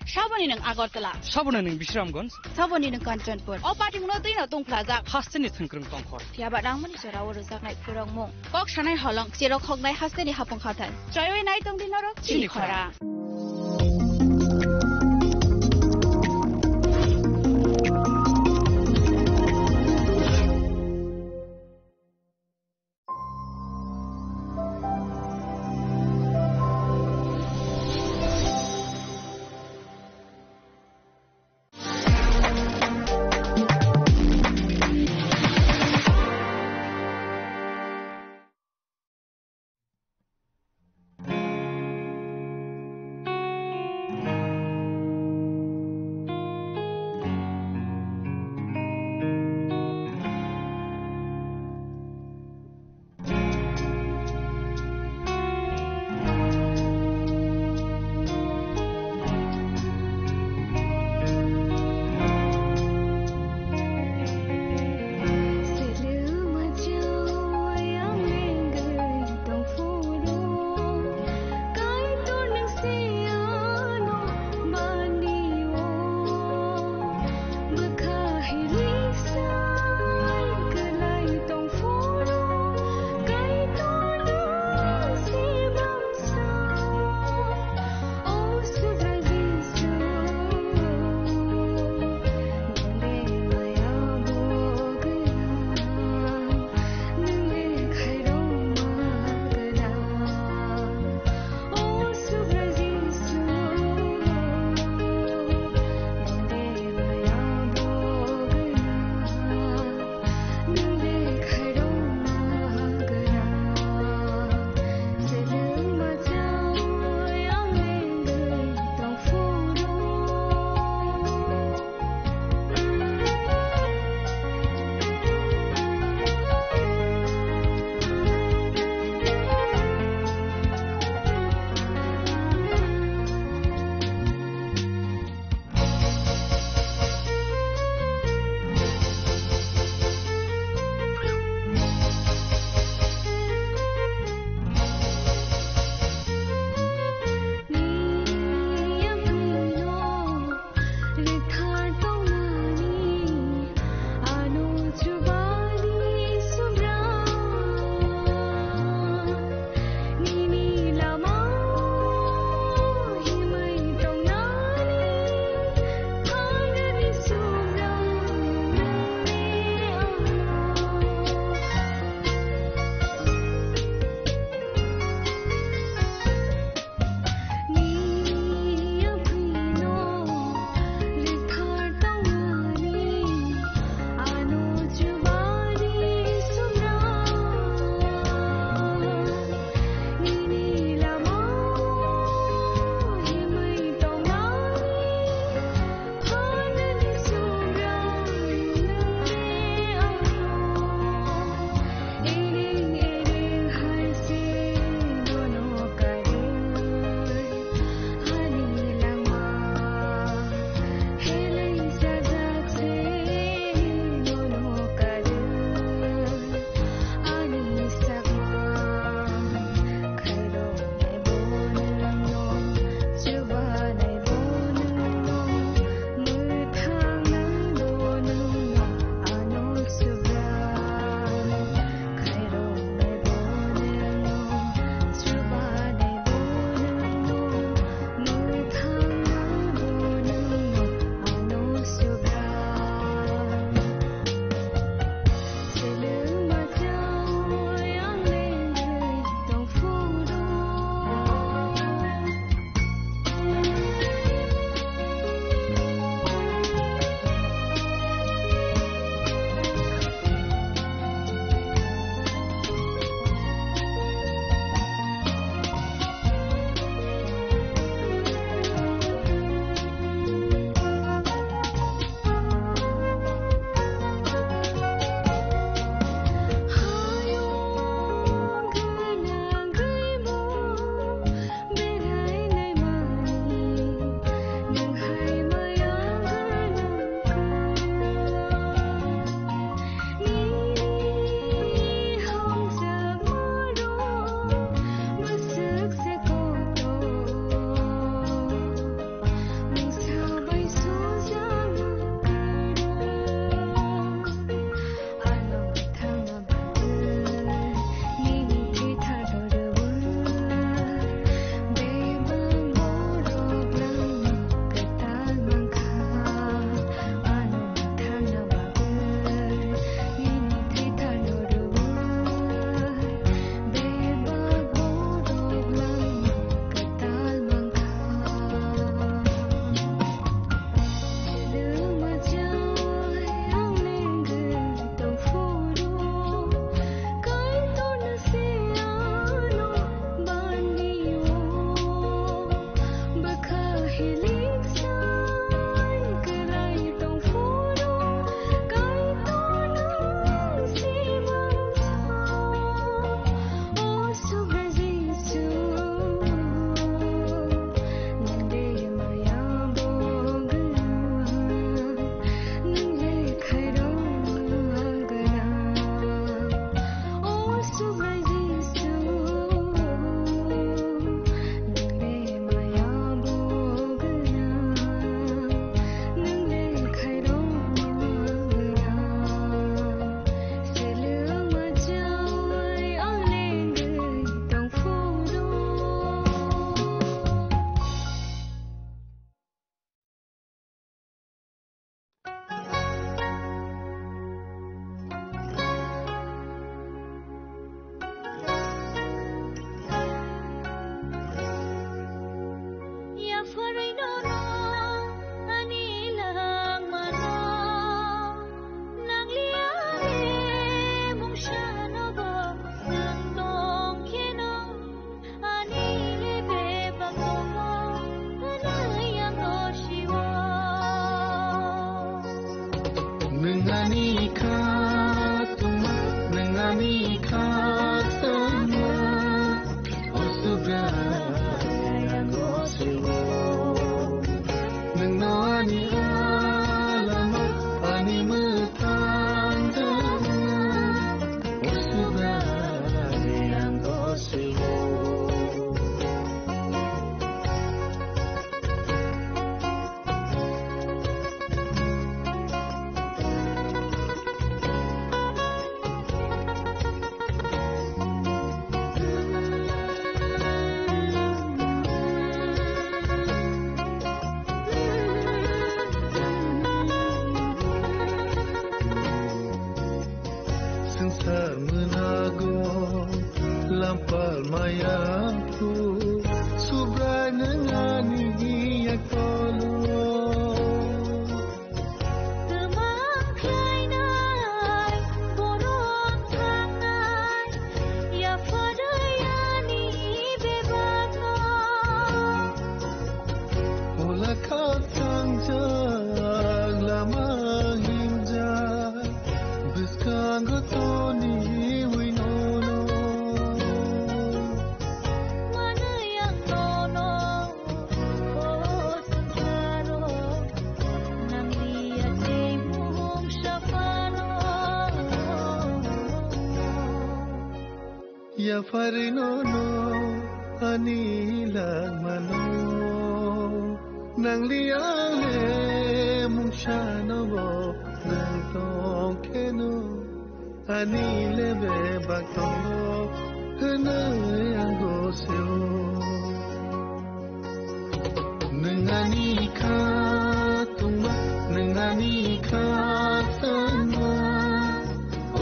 Shaboni ng Agartala. Sabona ng Bisramgons. Saboni ng Kanchanpur. O party mo na din na tong plaza. Hasteni thangkrung tongkhor. Fiaba dang mani sara waro zaknai purang mo. Kok shanai halong sirok hognai hasteni hapong khatan. Joy nai tong dinoro. Chili khora. farino no anila mano nang liang le mung shano bo nang tong keno anile be baktongo hene ango seo nangani kha tuma nangani kha tama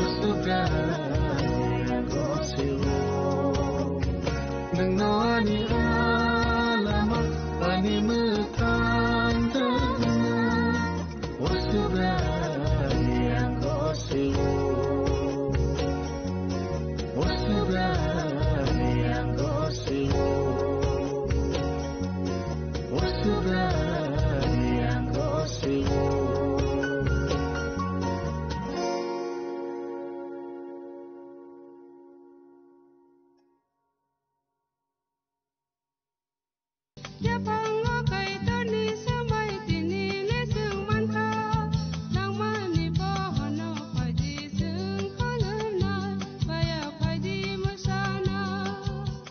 osubra ango seo nangani alama ani mutanda osubra ango seo osubra ango seo osubra ango seo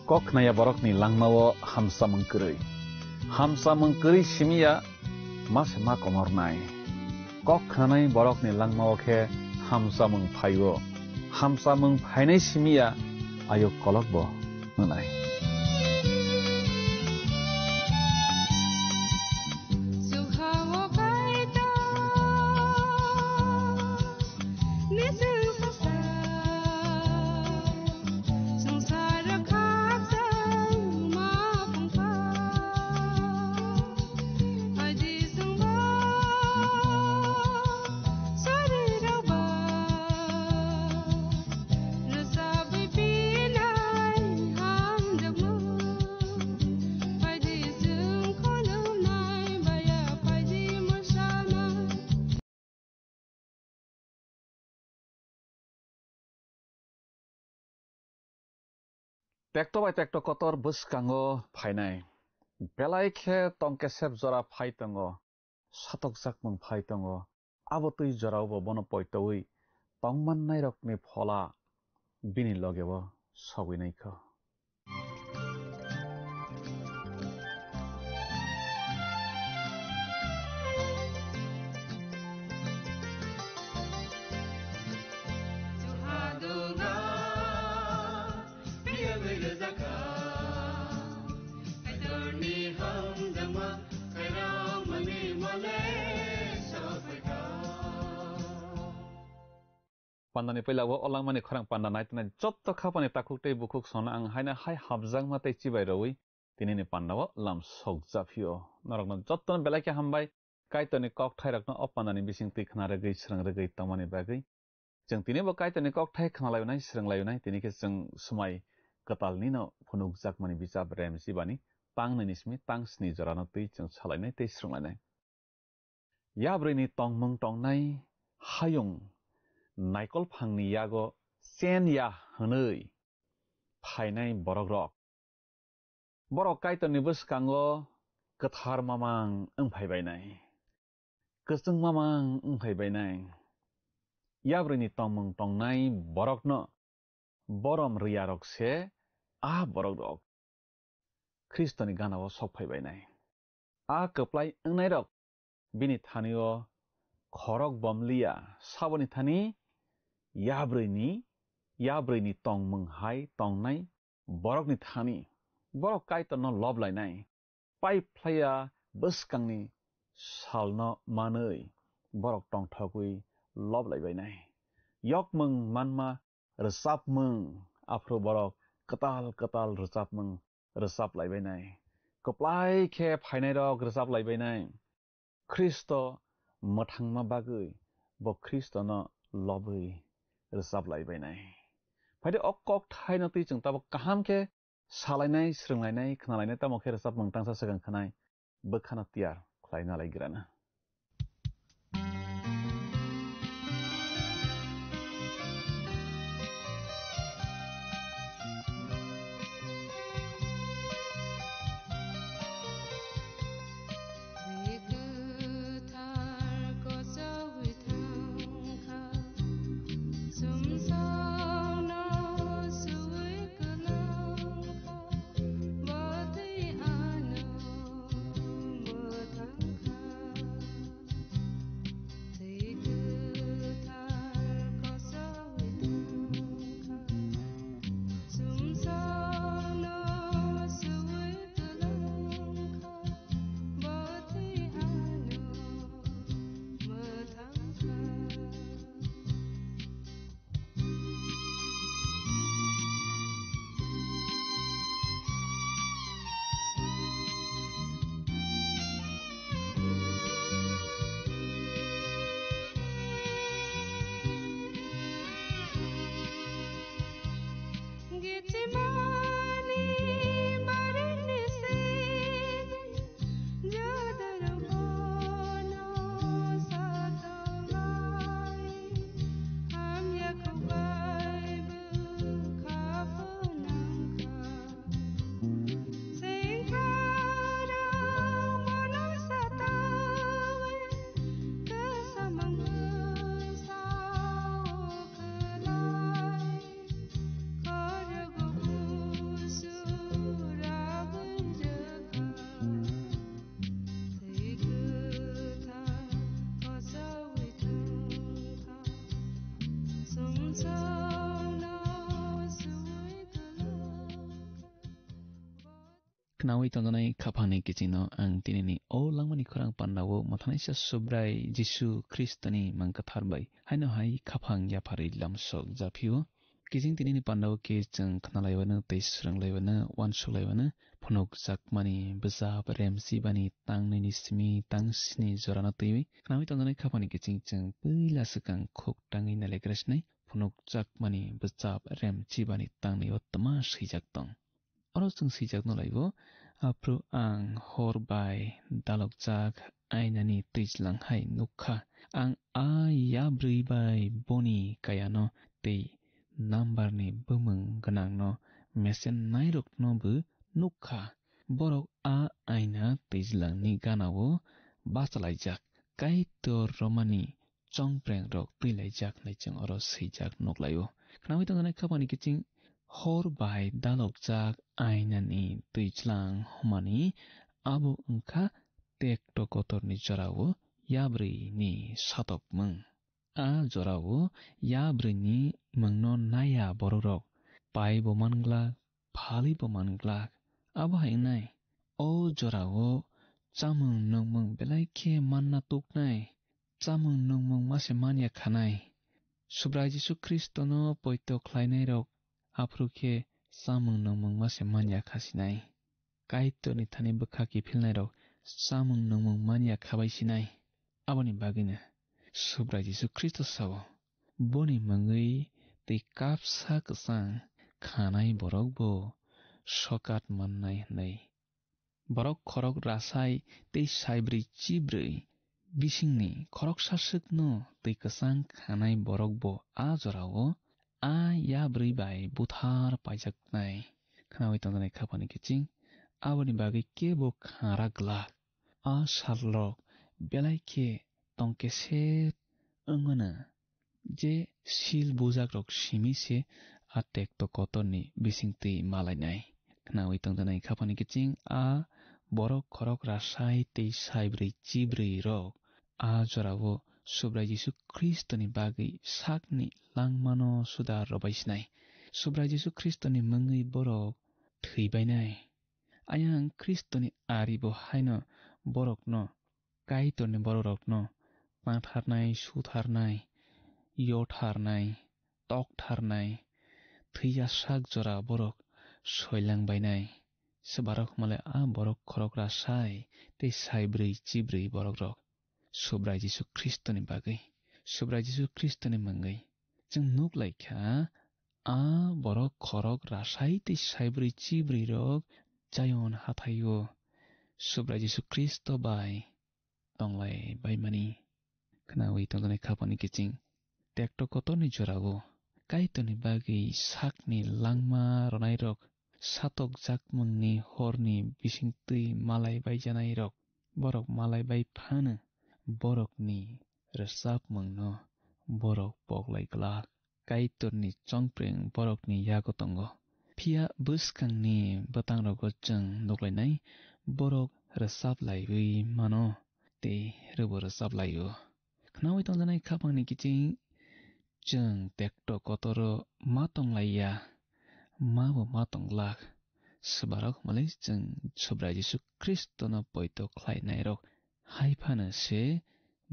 kok naya borok ni langmawo hamsa mengkeri simia mas ma komor nai kok khanai borok ni langmawo khe hamsa mengphainai simia ayo kolok bo nai Tekto by tekto kotor buskango phainai belai khe tongkesep jora phaitango satok jakmung phaitango abotui jorao bono poitoi tongmannai rokni phola bini logebo sogwinai kho Pandani pelawo olang mani khorang panda nai tena jotto khapani takuktei bukuk sona ang haina hai habjang matei chibai rawi tinini pandawo lam sogjafio narokno jotton belake hambai kaitoni kok thairakno opandani bising tui khana regei srang regei tangmani bagui jeng tinibo kaitoni kok thai khanalayunai sranglayunai tinike jeng sumai katalni no phunuk jakmani bijab remsi bani tang nismi tang sni jorano tui jeng salainai tei sranglanai yabrini tongmung tongnai hayung naikol phangni yago chen ya hanoi phainai borok rok borok kaitoni buskango kathar mamang engphaibainai kesung mamang engphaibainai yabrini tongmung tongnai borokno borom riyarok se a borok rok kristoni ganao sokphaibainai a kaplai engnai rok bini thanio khorok bomlia saboni thani yabrini tongmung hai tongnai borokni thani borok kaitono loblainai pai playa buskangni salno manoi borok tongthogui loblaibainai yokmung manma resapmung afro borok katal resaplaibainai koplai khe phainai rok resaplaibainai Kristo mathangma bagui bo Kristo no lobui resaplaibainai phaide okok thaino tui jeng tabo kaham ke salainai sranglainai khnalainai tamo khe resapmung tangsa sagang khanai bokhana tiar khlaina laigrana Knawi tontonai kapani kicino ang tinini o langmani khurang pannawo mathanai sa subrai Jisu Kristoni mangkatharbai haino hai khapang ya phari lamsok japhiu kijing tinini pannawo ke jeng khnalaiwana teisrang laiwana wansuk laiwana phunuk jakmani bajab remsi bani tangnini simi tangsini jorana tui knawi tontonai khapani kicing jeng puila sakang khok tangi nalegrasnai phunuk jakmani bajab remsi bani tangni ottama sijak tong oro jeng sijak no laibo apro ang horbai dalogjak ainani twijlang hai nukha ang ayabri bai boni kayano tei number ni bumung ganang no mesen nairok no bu nukha borok a aina twijlang ni ganao bachalaijak kai tor romani chongpreng rok twilaijak naijang oro sijak noklayo knawi tonganai khapani kicing hor bai dalogjak ainani twijlang humani abo wngkha tekto kotorni jorao yabri ni satokmung a jorao yabri ni mungno naya bororok pai bo manglak phali bo manglak abo haingnai o jorao chamung nungmung belai khe manna tuknai chamung nungmung mase manya khanai subrai Jisu Kristono poito khlainai rok afrukhe samung nungmung mase manya khasinai kaito ni thani bukhaki philnai rok samung nungmung manya khabai sinai aboni bagina subrai Jisu Kristo sao boni mangui tei kapsa ksang khanai borok bo sokat mannai hnai borok khorok rasai tei saibri chibrui bisingni khorok sasukno tei ksang khanai borok bo a jorao a yabri bai buthar paijaknai khnawi tongnai khapani kicing aboni bagui kebo khara glak a sarlok belai khe tongke se ongmana je sil bujak rok simi se a tekto kotorni bisingtui malainai khnawi tongnai khapani kicing a borok khorok rasai tei saibri chibrui rok a jorao subrai Jisu Kristoni bagui sakni langmano suda robaisinai subrai Jisu Kristoni mungui borok theibainai ayang Kristoni aribo haino borokno kaitorni borokno pangtharnai sutharnai yotharnai toktarnai theiyasak jora borok soilangbainai sebarok male a borok khorok rasai tei saibri chibrui borok rok subrai Jisu Kristoni bagui subrai Jisu Kristoni mungui jeng nuklaikha a borok khorok rasai tei saibri chibrui rok jayon hathaio subrai Jisu Kristo bai tonglai baimani khnawi tongnai khapani kicing tekto kotorni jorao kaitoni bagui sakni langma ronai rok satok jakmungni horni bisingtui malai baijanai rok borok malai bai phano borokni rwchapmungno borok poklai glak kaitorni chongpreng borokni yago tongo phia bwskangni bwtangrogo jeng nuklainai borok rwchaplaiwi mano tei rwbo rwchaplaio khnawi tongjanai khapangni kicing jeng tekto kotoro matonglaiya mabo matonglak sbarok malai jeng subrai Jisu Kristono poito khlainai rok haifano se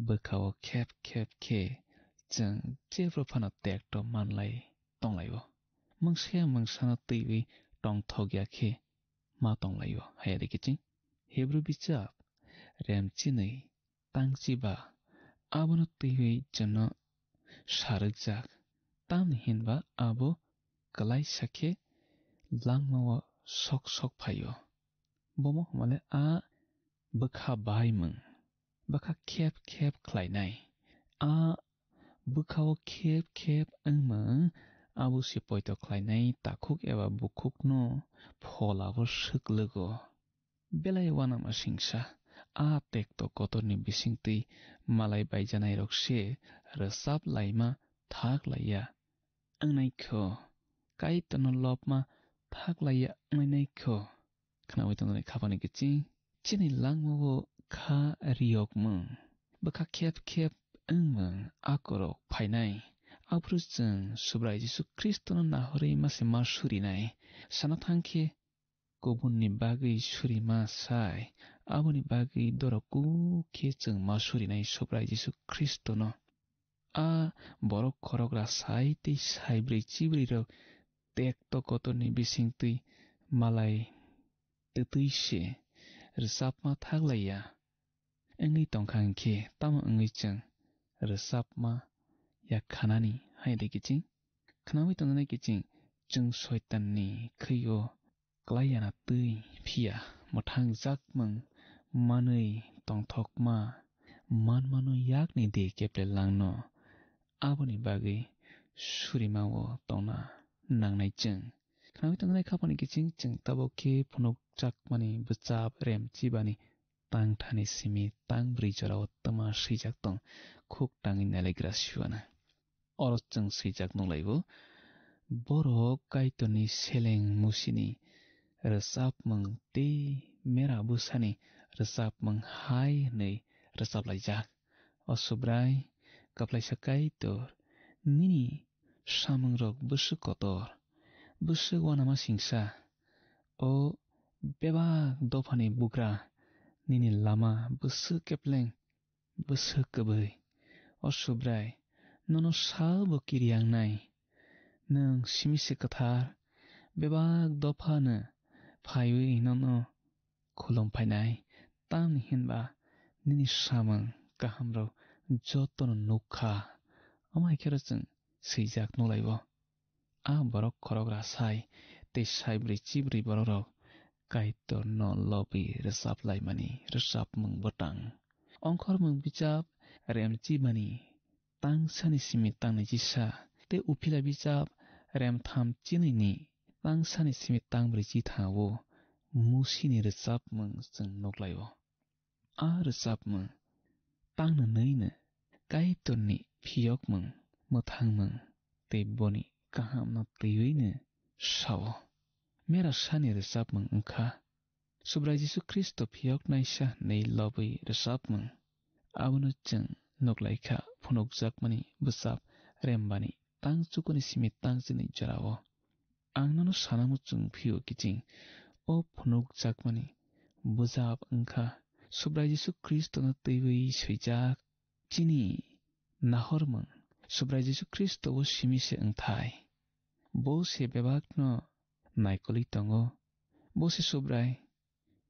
bwkhao khep khep khe jeng jebro phano tekto manlai tonglaio mungsano twiwi tongthokya khe ma tonglaio hayari kicing Hebrew bichap remchinui tangchiba abono twiwi jono sarukjak tamni hinba abo klai sakhe langmawa sok phayo bomo male a bukha bai mung baka khep khlainai a bukhawo khep angmang abu si poito khlainai takhuk eba bukhuk no pholawo shiklogo belai wana masingsa a tekto kotorni bisingtui malai baijanai rokse resap laima thak laia angnaikho kaitono lopma thak laia angnaikho khnawi tongni khapani kichi chini langmawo kha riokmung baka khep angmang akorok phainai aprujeng subrai jisu kristono nahorei mase masurinai sanathangkhe kubunni bagui surima sai aboni bagui doroku khecheng masurinai subrai jisu kristono a borok khorokra sai tei saibrei chibrei rok tekto kotorni bisingtui malai tutuise resapma thaglaiya engei tongkhangkhe tamo engei cheng resapma ya khanani haide kiching khnawi tongnai kiching chung soitanni khyo klayana tui phia mothang jakmang manui tongthokma manmano yakni de keple langno aboni bagui surimawo tongna nangnai cheng khnawi tongnai khapani kiching cheng tabokhe phunuk jakmani bchap rem chibani tang thani simi tang brijara tama sijak tong khuk tangi nalegra siwana oros cheng sijak nolaibo borok kaitoni seleng musini resapmang te mera busani resapmang hai nei resaplaijak osubrai kaplaisa kaitor nini samangrok busu kotor busu wanama singsa o bebak dofani bugra nini lama busu kepleng busu kebai osubrai nono sabo kiriangnai nang simise kathar bebak dofana phaiwi nono khulom phainai tam hinba nini samang kahamro jotono nukha amai kheracheng sijak nolaibo a borok khorogra sai te saibri chibri borok kaitor no lobi resaplai mani resapmung botang ongkhor mung bichap remchi mani tangsani simi tangnai jisa te upila bichap rem tham chinini tangsani simi tangbri chi thawo musini resapmung cheng noklaibo a resapmung tangna neine kaitorni phiyokmung mothangmung te boni kahamna teiwine sawo mera sani resapmung ongkha subrai jisu kristo phiyok naisa nei lobi resapmung abono cheng noklaikha phunuk jakmani bchap rembani tangchukoni simi tangchini jarao angnono sanamu chung phiyo kiching o phunuk jakmani bujap ongkha subrai jisu kristo no teiwi swijak chini nahormung subrai jisu kristo o simise ongthai bo se bebak no naikoli tongo bo se subrai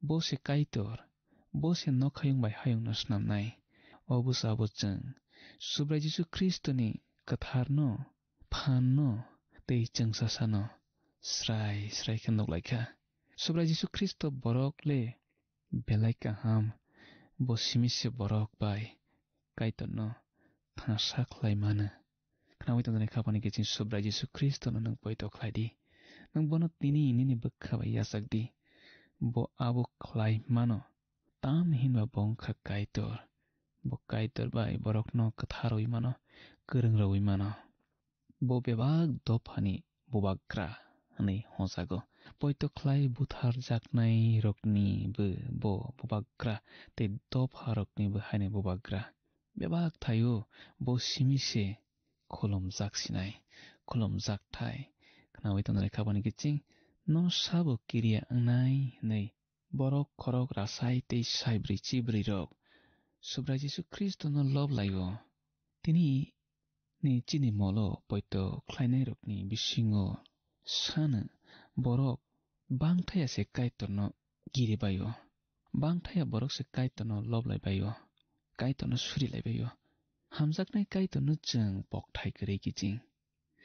bo se kaitor bo se nokhayung bai hayung no snamnai obusa bocheng subrai jisu kristo ni kathar no phan no tei chengsasa no srai khandok laikha subrai jisu kristo borok le belai kaham bo simise borok bai kaitor no thasa khlai mana khnawi tongni khapani kiching subrai jisu kristo no nang poito khlaidi nang bono nini bukha bai yasakdi bo abo khlai mano tam hinba bongkha kaitor bo kaitor bai borok no katharoi mano kereng roi mano bo bebak dofani bobakra ani hosago poito khlai buthar jaknai rokni bo bobakra te dofha rokni bo haine bobakra bebak thayo bo simise kholom jaksinai kholom jakthai khnawi tongnai khapani kiching no sabo kiria angnai nei borok khorok rasai tei saibri chibri rok subrai jisu kristo no lob laibo tini ni chini molo poito khlainai rokni bisingo sana borok bangthaya se kaitor no giri bayo bangthaya borok se kaitor no lob lai bayo kaitor no suri lai bayo hamjaknai kaitor no cheng pokthai kare kiching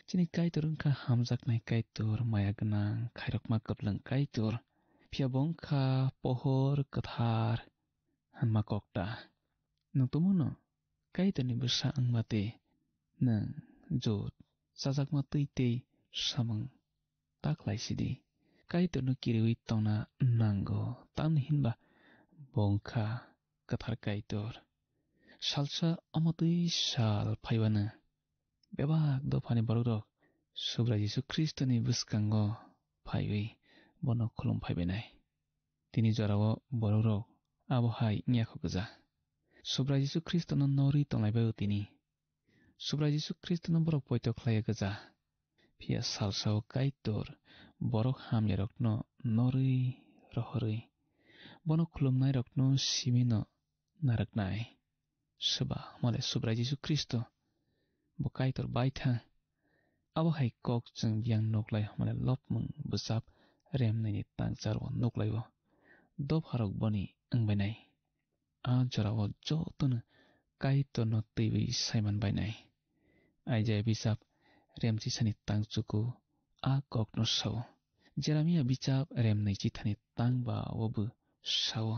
Chini kaitor ungka hamjaknai kaitor maya gonang khairokma koplang kaitor phia bongkha pohor kathar hanma kokta nungtumuno kaitorni busa angmate nang jot sajakma tuitei samang taklaisidi kaitorno kiriwi tongna nango tamni hinba bongkha kathar kaitor salsa amotui sal phaibana bebak dofani borok subra Jesu Kristoni buskango phaiwi bono khulum phaibenai tini jorao borok abo hai nyakho goja subra Jesu Kristono nori tonglaibai tini subra Jesu Kristono borok poito khlaiya goja phia salsao kaitor borok hamyarokno nori rohorui bono khulumnai rokno simino naraknai suba mole subra Jesu Kristo bo kaitor baitha abo hai kok jeng biang noklai mole lopmung busap remnaini tangcharo noklaibo dopharok boni angbainai a jorao jotonu kaitorno teiwi saiman bainai aijaya bisap remchi sani tangchuku a kokno sao Jeremia bichap remnai chithani tangba wobu sao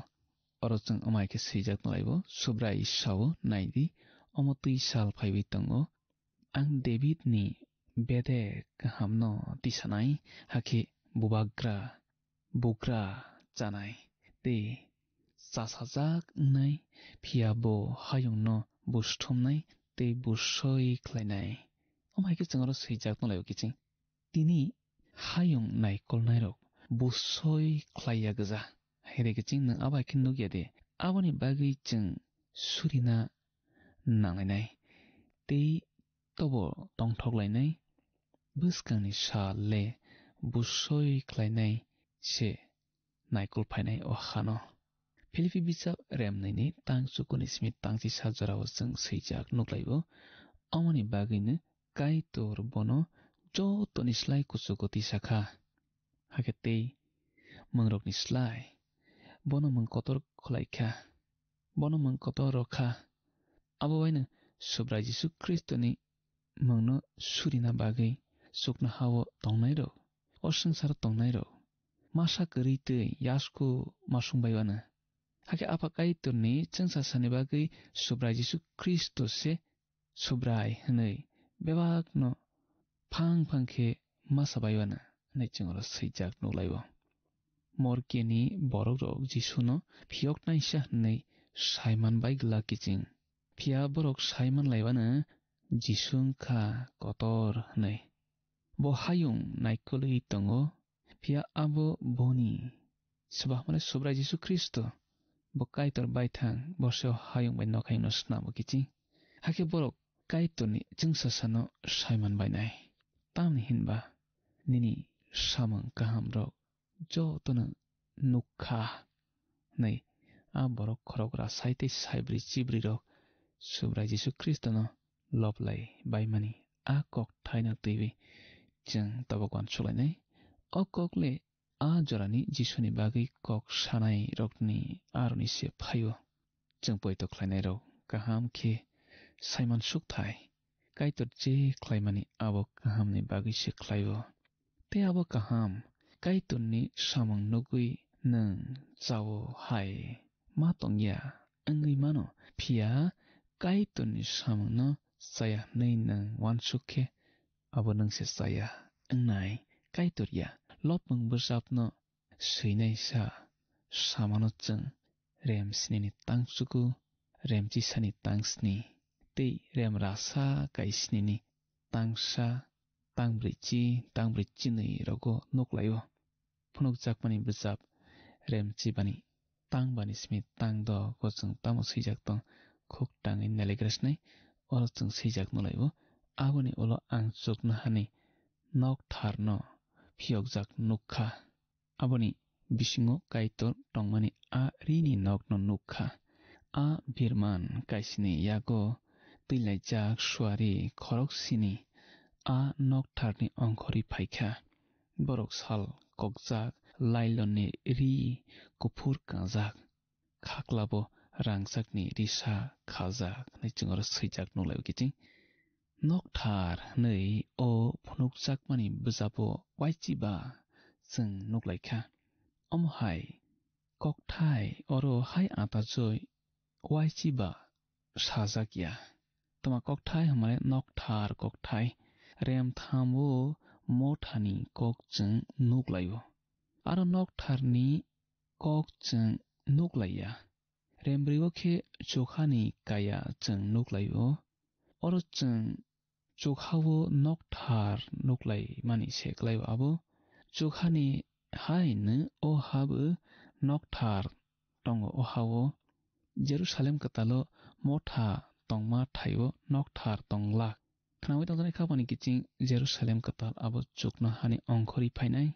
orojeng amaike sijak nalaibo subrai sao naidi omotui sal phaiwi tongo ang David ni bede kahamno tisanai hake bugra janai te sasajak nai phiabo hayungno busthumnai te busoi khlainai amaike changoro sijak nalaibo kiching tini hayung naikol nairok busoi khlaiya goja here kiching nang aba kin nugyade aboni bagui cheng surina nangainai te tobo tongthoklainai buskangni salle busoi khlainai se naikol phainai o khano Philippi bichap remnaini tangchukuni simi tangchi sajorao jeng seijak nuklaibo amoni baguine kaitor bono jotoni slai kuchukoti sakha haketei mangrokni slai bono mangkotor kholaikha bono mangkotor rokha abo waina subra Jesu Kristoni mangno surina bagui sukna hawo tongnairo o sangsar tongnairo masa kari tei yasku masungbaibana hake apa kaitorni chengsa sani bagui subra Jesu Kristo se subrai hnei bebakno phangkhe masabaibana nei chengoro seijak nuklaibo morkeni borokrok Jisuno phiok naisa hnei saiman baigla kiching phia borok saiman laibana Jisungkha kotor hnei bo hayung naikoli tongo phia abo boni subah mane subra Jesu Kristo bo kaitor baithang boseo hayung bai nokhai no snabo kiching hake borok kaitorni chengsasano saiman bainai tamni hinba nini samang kahamrok jotona nukha nei a borok khorogra saite saibri chibri rok subra Jesu Kristono loplai baimani a kok thaina teiwi jeng tabokwan sulainai o kokle a jorani Jisuni bagui kok sanai rokni aroni se phaio jeng poito khlainai rok kaham khe saiman sukthai kaitor je khlaimani abo kahamni bagui se khlaibo te abo kaham kaitorni samang nugui nang chawo hai ma tongya angui mano phia kaitorni samangno saya nei nang wansukhe abo nangse saya angnai kaitorya lopmung busapno seinai sa samano cheng rem snini tangsuku remchi sani tangsni tei rem rasa kaisnini tangsa tangbrichi nei rogo noklayo phunuk jakmani busap remchi bani tangbani smi tangdo gocheng tamo sijak tong khuk tangai nelegrasnai oro cheng sijak nolaibo aboni ulo ang chukna hani nok tharno phiokjak nukha aboni bisingo kaitor tongmani a rini nokno nukha a birman kaisini yago tilaijak swari khoroksini a nok tharni ongkhori phaikha borok sal kokjak lailoni ri kufur kajak khaklabo rangjakni risa khajak nei chingoro swijak nolaibo kiching nokthar nei o phunukjakmani bujabo waichiba जों नुग्लायखा अमहाय kokthai oro hai atajoi waichiba sajakya toma kokthai hamare nokthar kokthai rem thamu mothani kokjung nuglayo aro noktharni kokjung nuglaya rembriwo khe chokhani kaya jung nuglayo oro jung chokhawo nokthar nuglai mani seklayo abo chokhani hai ne o habu nokthar tongo o hawo Jerusalem katalo motha tongma thayo nokthar tongla khnawi tongjanai khapani kiching Jerusalem katal abo chukna hani ongkhori phainai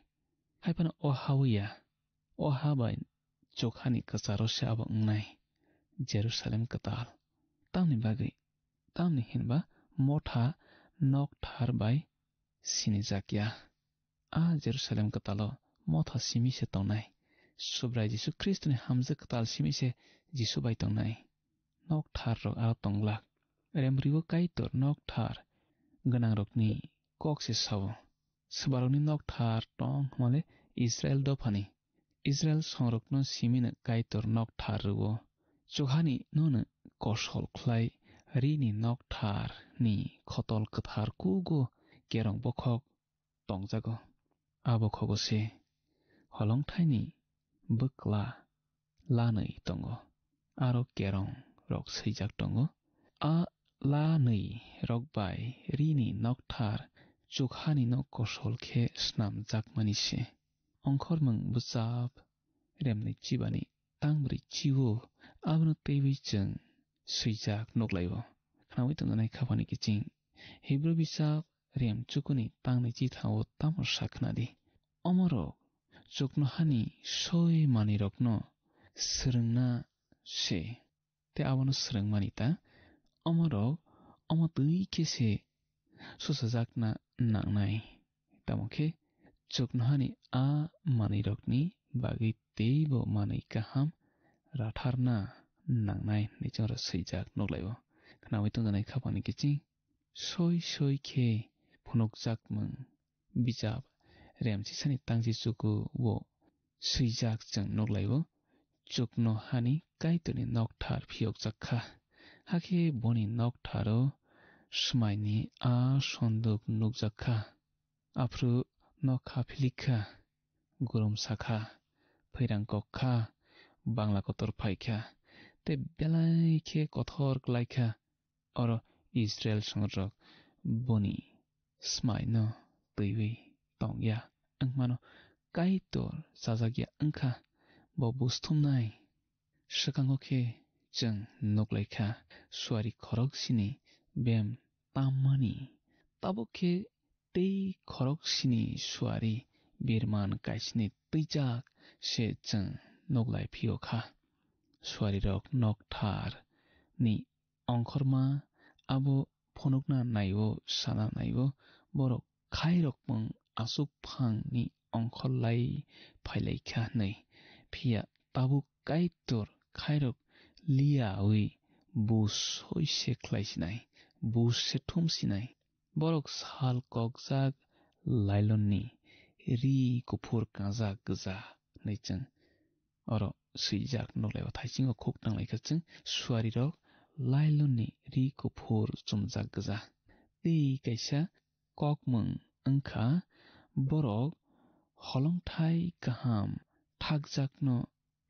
haipana o hawiya o habai chokhani kacharo se abo ngnai Jerusalem katal tamni bagai tamni hinba motha nokthar bai sinijakya a Jerusalem katalo motha simi se tongnai subrai Jisu Kristo ni hamja katal simi se Jisu bai tongnai nokthar rok aro tonglak remriwo kaitor nokthar ganang rokni kok se sawo sbarokni nokthar tong male Israel dofani Israel songrokno simina kaitor nokthar ruwo chokhani nono kosol khlai rini nokthar ni khotol kathar kugo kerong bokhok tongjago abo khogo se holongthaini bukla lanai tongo aro kerong rok seijak tongo a lanai rok bai rini nokthar chokhani no kosol khe snamjak mani se ongkhormung bujab remni chibani tangbri chiwo abno tewi chung seijak noglayo khnawi tongjanai khapani kiching Hebrew bisap rem chukuni tangni chi thawo tamar sakhnadi omorok chukno hani soi mani rokno srungna se te abono srungmani ta omorok omotui ke se susajakna nangnai tamokhe chukno hani a mani rokni bagi teibo mani kaham ratharna nangnai nichora seijak noglayo khnawi tongjanai khapani kiching soi soi khe phunukjakmung bijap remchi sani tangji chuku wo seijak chung noglayo chukno hani kaitoni nokthar phiyokjakha hakhe boni noktharo smaini a sonduk nukjakha afru nokha philikha gurum sakha phairang kokha bangla kotor phaikha te belai khe kothor klaikha oro Israel songrok boni smaino teiwi tongya angmano kaitor sajakya angkha bo busthumnai sakango khe chung nuglaikha suari khorok sini bem tammani tabokhe tei khorok sini suari birman kaisini twijak se chung nuglai phiyokha suari rok nokthar ni ongkhorma abo phonukna naibo sana naibo borok khairokmung asuk phang ni ongkholai phailaikha nei phia tabuk kaitor khairok liawi bus hoise khlaisinai bus se thumsinai borok sal kokjak lailonni ri kuphur kajak gja neichung oro seijak noglayo thaisingo khuk tanglaikha chung suari rok lailonni ri kuphur chumjak gja tei kaisa kokmung angkha borok holongthai kaham thakjakno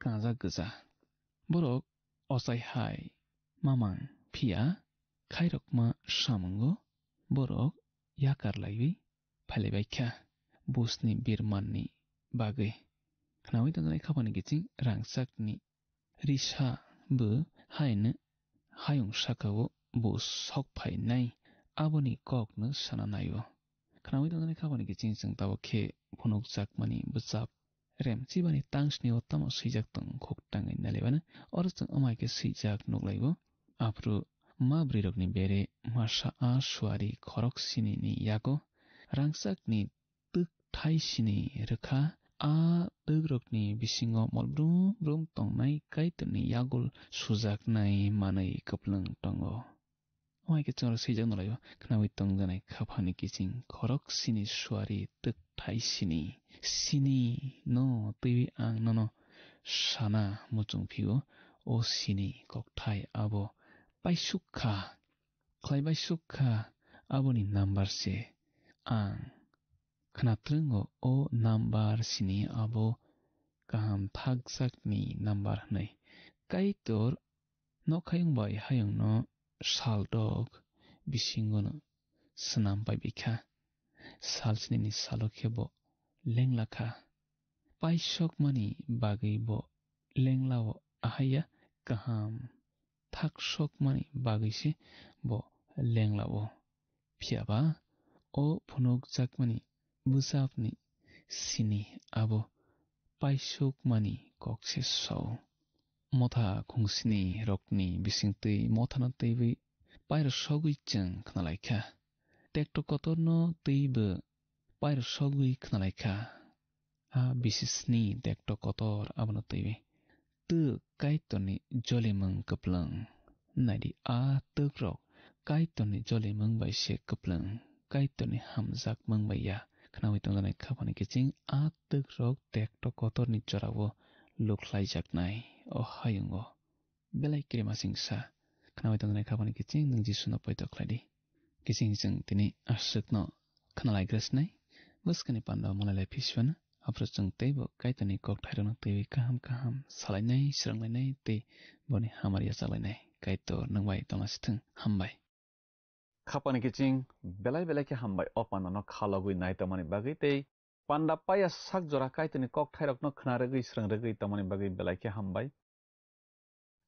kajak gja borok ochai hai mamang phia khairokma samungo borok yakar laiwi phalaibaikha busni birmanni bagui khnawi tongjanai khapani kiching rangchakni risa bu haino hayung sakao bus sokphai nai aboni kokno sananayo khnawi tongjanai khapani kiching chung tabokhe phunukjakmani bujap remchibani tangsni otamo seijak tong khuk tangai nalebana oro chung amaike seijak nuglaibo afru mabri rokni bere masa a suari khorok sini ni yago rangchakni tuk thai sini rekha a tugrokni bisingo molbrum brum tongnai kaitoni yagul sujaknai manai kaplung tongo Wai ke chong sei jang no layo khnawi tong janai khapani kiching khorok sini swari tuk thai sini no tiwi ang no sana muchung phiu o sini kok thai abo paisukha khlaibai sukha aboni number se ang khnatrungo o number sini abo kaham thakjakni number hnai kaitor no khayung bai hayung no saldok bisingono snam pai bikha salsini salokhebo lenglakha paisok mani bagui bo lenglao ahaya kaham thaksok mani bagui se bo lenglao phiaba o phunok jakmani busapni sini abo paisok mani kokse so motha khungsini rokni bisingtui mothana teibi paira sogui chang khnalaikha tekto kotorno teibe paira sogui khnalaikha a bisisni tekto kotor abno teibi tu kaitoni jolemang kaplang nadi a tukrok kaitoni jolemang bai se kaplang kaitoni hamjak mang bai ya khnawi tongjanai khapani kiching a tukrok tekto kotorni chorawo luklai jaknai o hayungo belai krema singsa khnawi tongjanai khapani kiching nung jisuna poito khladi kiching jeng tini asukno khnalai grasnai buskani panda molalai phiswana aprachung teibo kaitani kok thairano teibi kaham salainai sranglainai te boni hamaria chalainai kaito nangbai tomasithung hambai khapani kiching belai ke hambai opana no khalogui nai tamani bagi tei panda paya sak jora kaitani kok thairok no khnaragui srangragui tamani bagi belai ke hambai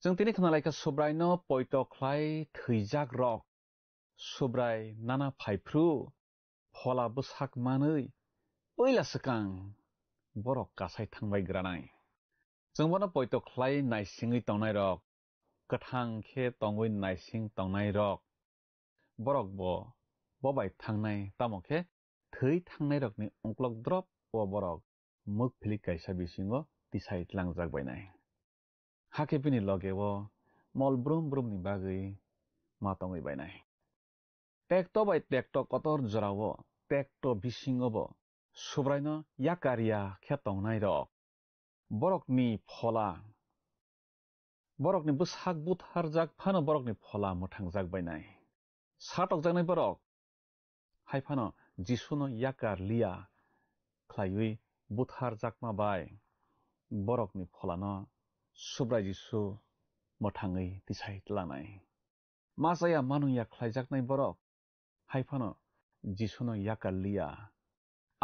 jeng tini khnalaika subrai no poito khlai thwijak rok subrai nana phaipru phola busak manui oila sakang borok kasai thangbai granai jengbono poito khlai naisingui tongnai rok kathang khe tongui naising tongnai rok borok bo bobai thangnai tamokhe thei thangnai rokni ongklok drop o borok mukphili kaisa bisingo tisai langjak bainai hakepini logeo mol brum ni bagui ma tongui bainai tekto bai tekto kotor jorao tekto bisingo bo subraino yakaria khe tongnai rok borokni phola borokni busak butharjak phano borokni phola muthangjak bainai satok janai borok haifano jisuno yakar lia khlaiui butharjak ma bai borokni pholano subrai jisu mothangui tisai tlanai masaya manungya khlaijaknai borok haifano jisuno yakar lia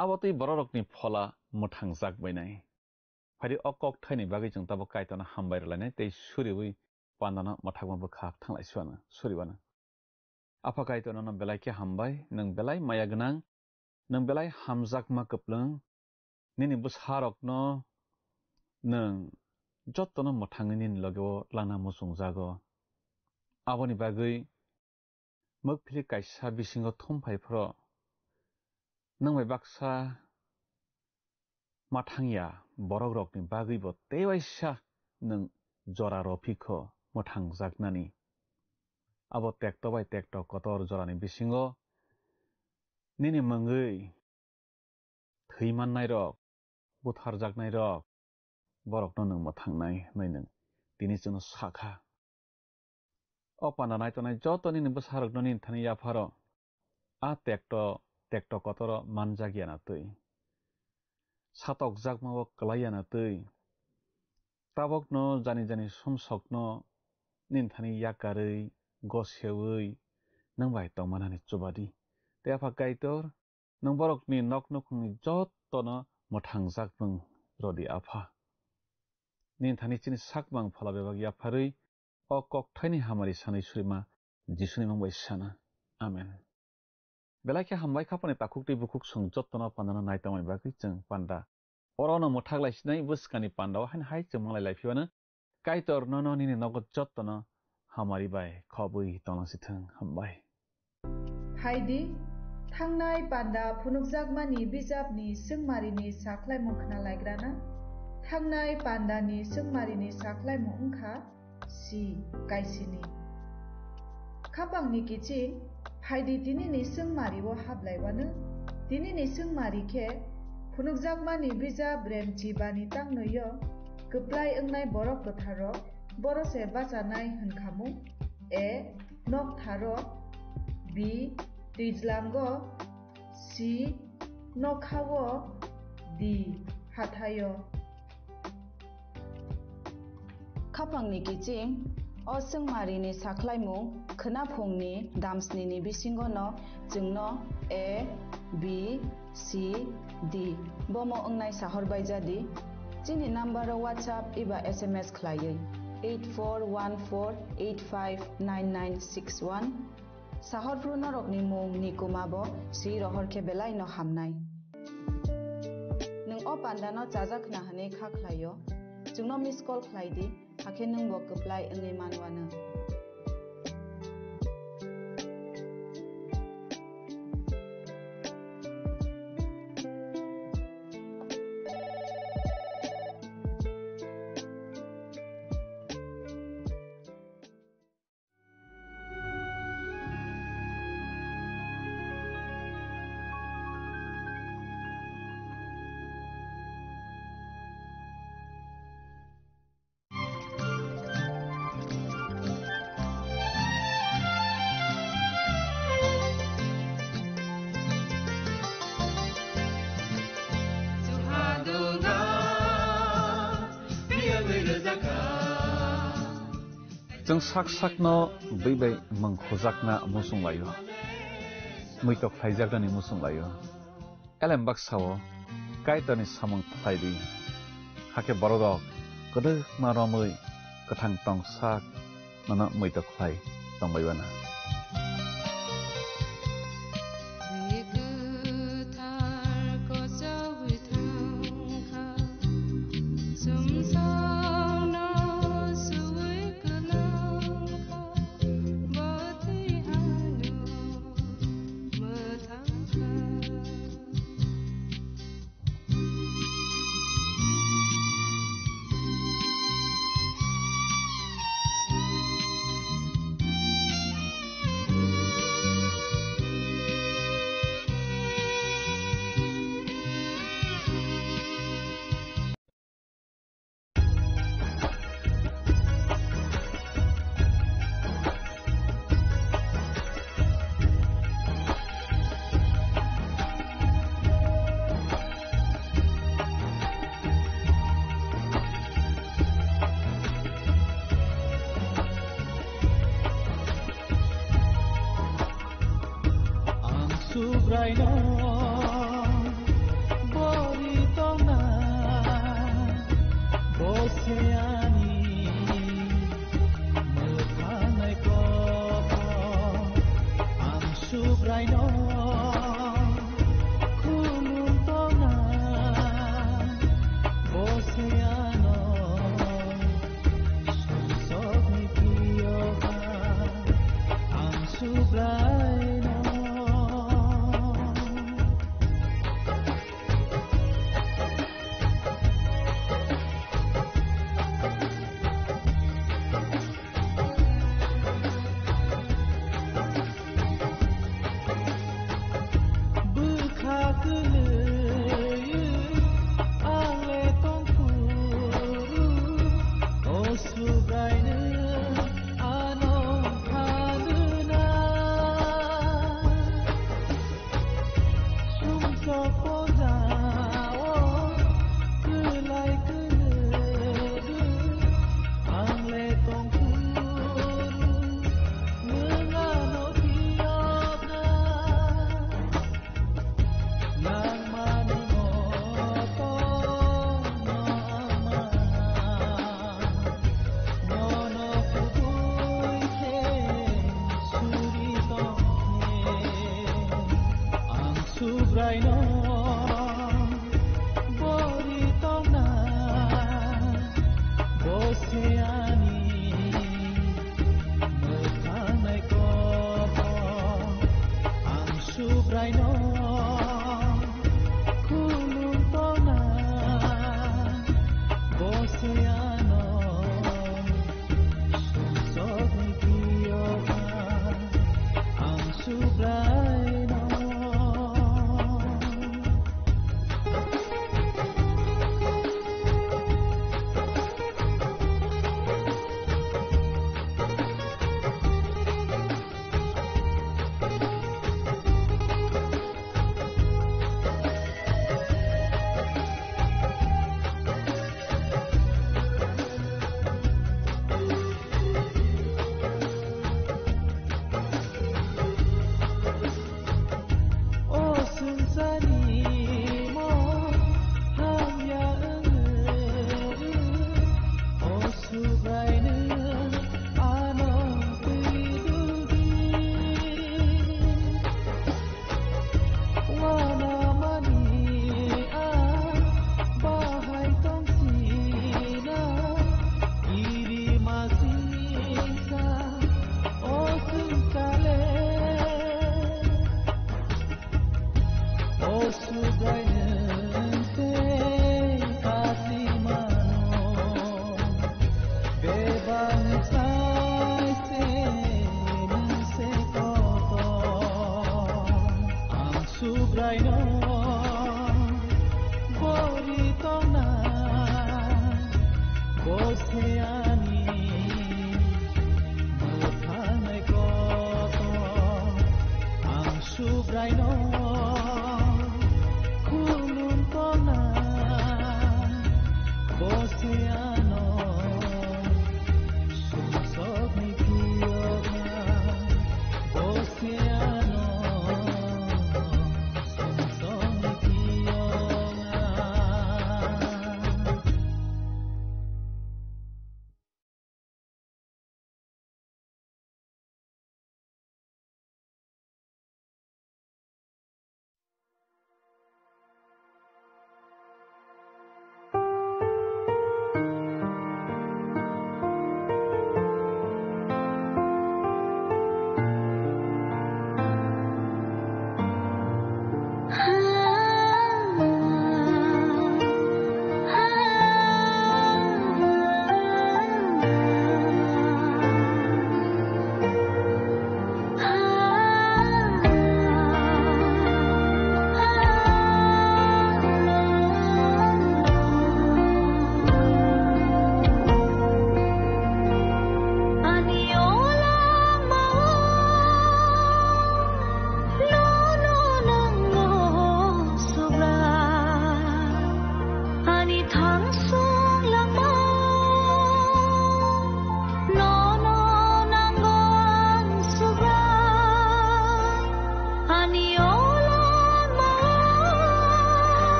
abotui borokni phola mutangjak bainai phari okok thaini bagi jeng tabo kaitona hambai ralainai tei suriwi pandana mathakma bukhak thanglai suana suriwana apa kaitona no belai ke hambai nang belai maya gnang nang belai hamjakma kaplang nini busharok no nang jottono muthangini logeo lana musungjago aboni bagui mukphili kaisa bisingo thumphai nangbai baksa mathangya borok rokni bagui bo tewaisa nang jora rophikho muthangjaknani abo tekto bai tekto kotor jorani bisingo nini mangui theimanai rok butharjaknai rok borok no nang muthangnai nang tini chano sakha opana naitonai joto nini busharok no nini thani yapharo a tekto kotoro manjagya na tui satok jakma o klaya na tui tabok no jani somsok no nin thani yakarui goseui nangbai tongmanani chubadi te apha kaitor nang borok ni nok nokni joto no muthangjak bung rodi apha nin thani chini sakbang phala bebag yapharui o kok thaini hamari sanai surima jisuni mangbai sana amen belai hambai khapani takhukti bukhuk sung jottona pandana naitamani bagui cheng panda orono muthaglaisinai buskani pandao hain hai chengmanglai laiphibana kaitor nono nini nogot jottona hamari bai khobui tonasithung hambai haidi thangnai panda phunukjakmani bijapni sungmarini saklaimung khnalaigrana thangnai pandani sungmarini saklaimung ungkha si kaisini Kapangni kicin, haidi dinini sengmari wo hablaiwano, dinini sengmari ke, punukjakmani bijab remci bani tangnoyo, keplai engnai borok ketharo, borose bacanai henkamu, A. Nok tharo, B. Twijlango, C. Nokhawo, D. Hatayo. Kapangni kicin, o sengmarini saklaimung khenapungni damsnini bisingono jungno A, B, C, D bomo ongnai sahorbai jadi chini number WhatsApp iba SMS khlaiye 8414859961 sahorpru norokni mung nikumabo si rohorke belai no hamnai nung o pandano jajakna hane kha khlayo jungno miss call khlaidi hake nung bo apply engai manwana जों sak-sakno बै mangkhojakna musung layo muitok thaijagani musung layo elembak sawo kaitani samung thaidi hake borodok kodok maromui kathang tong sak nana muitok thai tongbaibana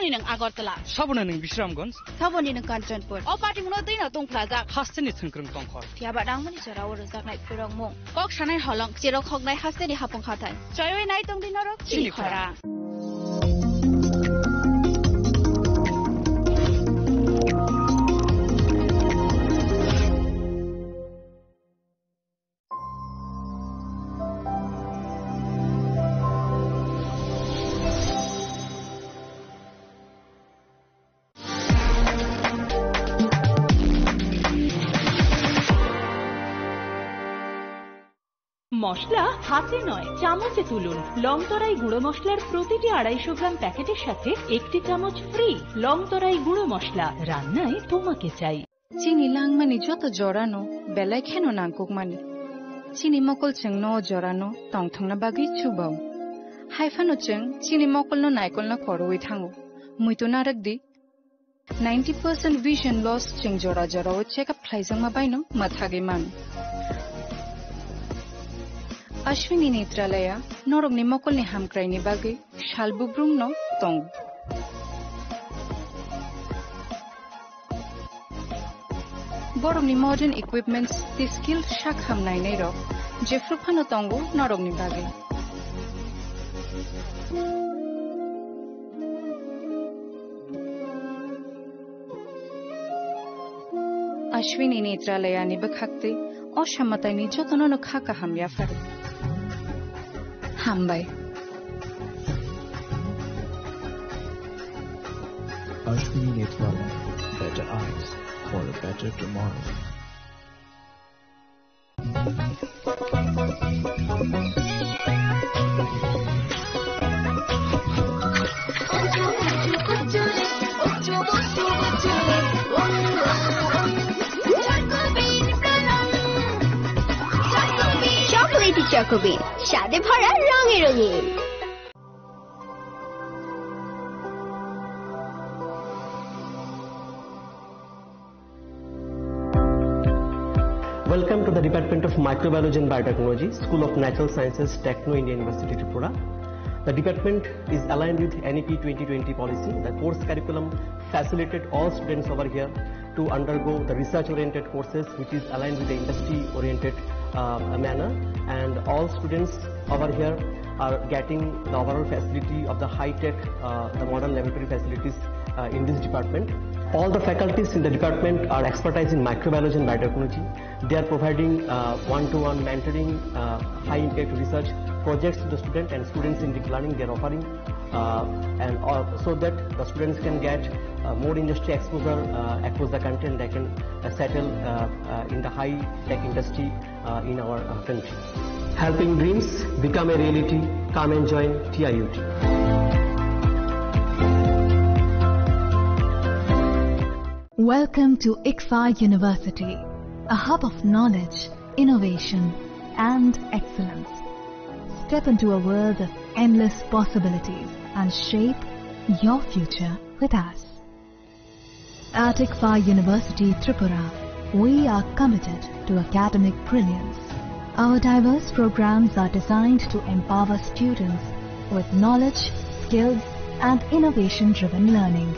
Tongni nang Agartala. Sabuna ning Bishramganj. Thaboni nang Kanchanpur. O party mo dei na tongplajak. Hasteni thangkrung tongkhor. Tiaba dangmani jora oro jaknai phurongmung. Kok sanai holong chero khognai hasteni hapung khatai. Joyoi nai tongdi norok chini khora. মশলা হাতে নয় চামচে তুলুন লংতরাই গুঁড়ো মশলার প্রতিটি 250 গ্রাম প্যাকেটের সাথে একটি চামচ ফ্রি লংতরাই গুঁড়ো মশলা রান্নায় তোমাকে চাই চিনি লাংমানি যত জরানো বেলাই খেনো নাংকুকমানি চিনি মকল চেং ন জরানো টংথংনা বাগি চুবাও হাইফানো চেং চিনি মকল ন নাইকল না খরওই থাঙ্গো মুইতো নারকদি 90% vision loss চেং জরা জরাও চেকআপ খাইজং মাবাইনো মাথাগে মান Ashwini Netralaya, Norog ni Mokol ni Hamkrai ni Bagay, Shalbubrum no Tong. Borog ni modern equipments, the skilled Shakham Nainero, Jeffrupano Tongo, Norog ni Bagay. Ashwini Netralaya ni Bakhakte, Oshamatay ni Jotono Khaka Hamya Faru. Hambai. Ashwini Netralaya, better eyes for a better tomorrow. Chocobean, স্বাদে ভরা রঙে রঙিন Welcome to the Department of Microbiology and Biotechnology, School of Natural Sciences, Techno India University, Tripura. The department is aligned with NEP 2020 policy. The course curriculum facilitated all students over here to undergo the research-oriented courses, which is aligned with the industry-oriented manner, and all students over here are getting the overall facility of the high-tech, the modern laboratory facilities in this department. All the faculties in the department are expertise in microbiology and biotechnology. They are providing one-to-one mentoring, high-impact research projects to the student, and students in deep learning they are offering, and so that the students can get more industry exposure across the country, and they can settle in the high-tech industry in our country. Helping dreams become a reality. Come and join TIUT. Welcome to ICFA University, a hub of knowledge, innovation, and excellence. Step into a world of endless possibilities and shape your future with us. At ICFA University, Tripura, we are committed to academic brilliance. Our diverse programs are designed to empower students with knowledge, skills, and innovation-driven learning,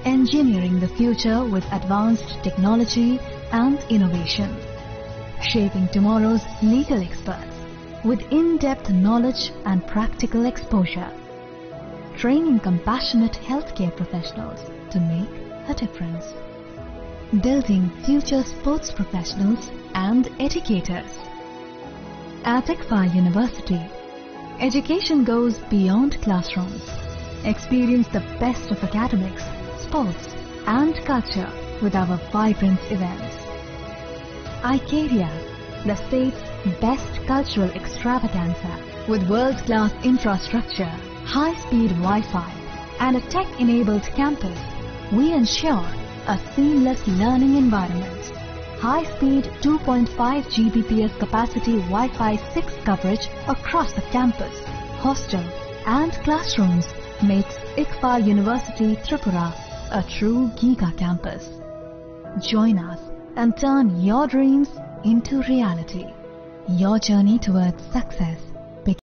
engineering the future with advanced technology and innovation, shaping tomorrow's legal experts with in-depth knowledge and practical exposure, training compassionate healthcare professionals to make a difference, building future sports professionals and educators. At ICFA University, education goes beyond classrooms. Experience the best of academics, sports, and culture with our vibrant events. Icaria, the state's best cultural extravaganza, with world-class infrastructure, high-speed Wi-Fi, and a tech-enabled campus, we ensure a seamless learning environment. High-speed 2.5 Gbps capacity Wi-Fi 6 coverage across the campus, hostel, and classrooms makes ICFA University Tripura a true Giga campus. Join us and turn your dreams into reality. Your journey towards success